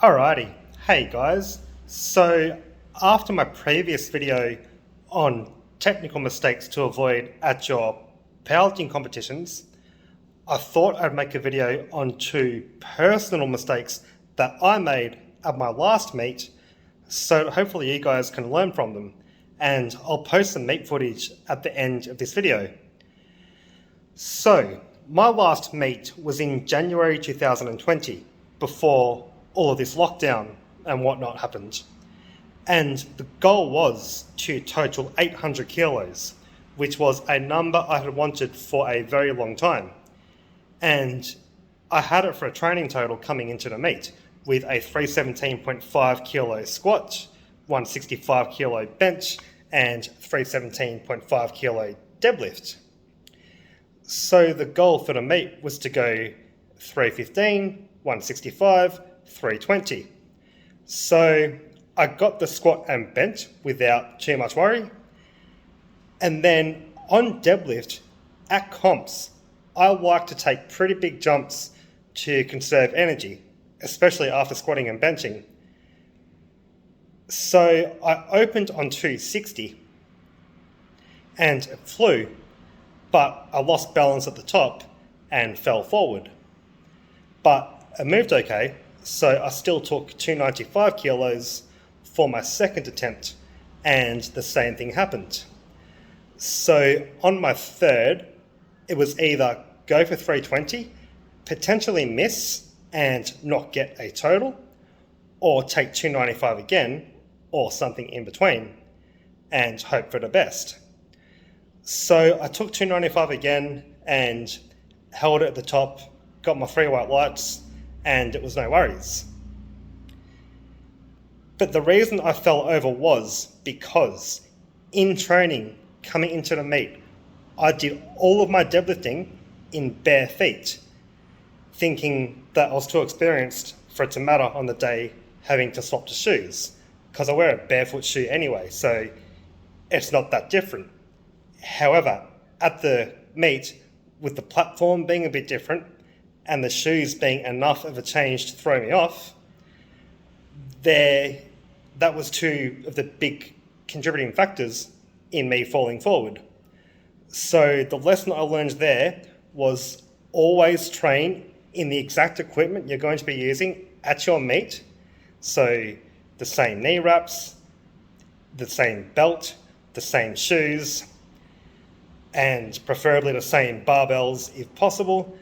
Alrighty, hey guys. So after my previous video on technical mistakes to avoid at your powerlifting competitions, I thought I'd make a video on 2 personal mistakes that I made at my last meet, so hopefully you guys can learn from them, and I'll post some meet footage at the end of this video. So, my last meet was in January 2020, before all of this lockdown and whatnot happened. And the goal was to total 800 kilos, which was a number I had wanted for a very long time. And I had it for a training total coming into the meet with a 317.5 kilo squat, 165 kilo bench, and 317.5 kilo deadlift. So the goal for the meet was to go 315, 165, 320. So I got the squat and bench without too much worry. And then on deadlift, at comps, I like to take pretty big jumps to conserve energy, especially after squatting and benching. So I opened on 260 and it flew, but I lost balance at the top and fell forward. But it moved okay, so I still took 295 kilos for my second attempt, and the same thing happened. So on my third, it was either go for 320, potentially miss and not get a total, or take 295 again, or something in between, and hope for the best. So I took 295 again and held it at the top, got my 3 white lights, and it was no worries. But the reason I fell over was because in training, coming into the meet, I did all of my deadlifting in bare feet, thinking that I was too experienced for it to matter on the day having to swap to shoes, because I wear a barefoot shoe anyway, so it's not that different. However, at the meet, with the platform being a bit different and the shoes being enough of a change to throw me off, that was 2 of the big contributing factors in me falling forward. So the lesson I learned there was always train in the exact equipment you're going to be using at your meet. So the same knee wraps, the same belt, the same shoes, and preferably the same barbells if possible,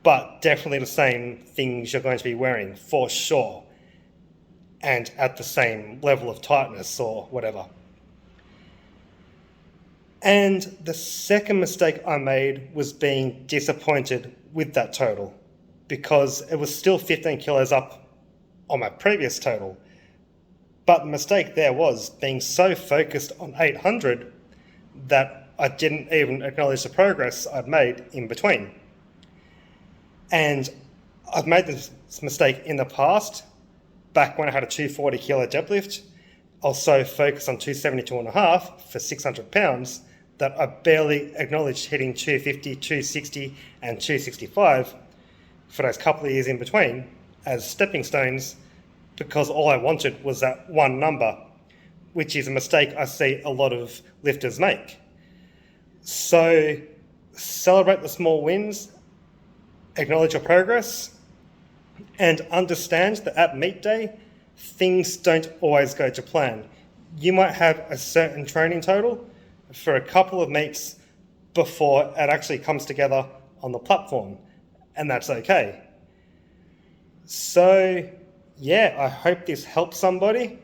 but definitely the same things you're going to be wearing for sure, and at the same level of tightness or whatever. And the second mistake I made was being disappointed with that total, because it was still 15 kilos up on my previous total. But the mistake there was being so focused on 800 that I didn't even acknowledge the progress I'd made in between. And I've made this mistake in the past, back when I had a 240 kilo deadlift. I was so focused on 272.5 for 600 pounds that I barely acknowledged hitting 250, 260 and 265 for those couple of years in between as stepping stones, because all I wanted was that one number, which is a mistake I see a lot of lifters make. So celebrate the small wins, acknowledge your progress, and understand that at meet day, things don't always go to plan. You might have a certain training total for a couple of meets before it actually comes together on the platform, and that's okay. So yeah, I hope this helps somebody.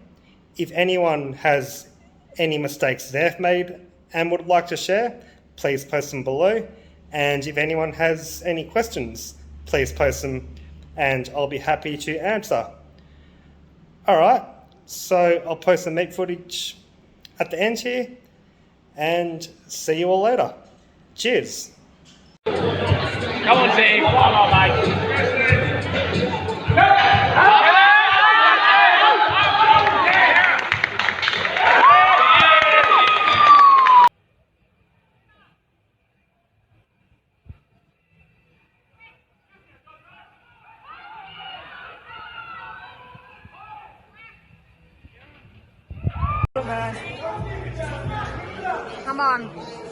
If anyone has any mistakes they've made and would like to share, please post them below. And if anyone has any questions, please post them and I'll be happy to answer. Alright, so I'll post the meet footage at the end here and see you all later. Cheers. Come on, Steve. Come on, mate. Man. Come on.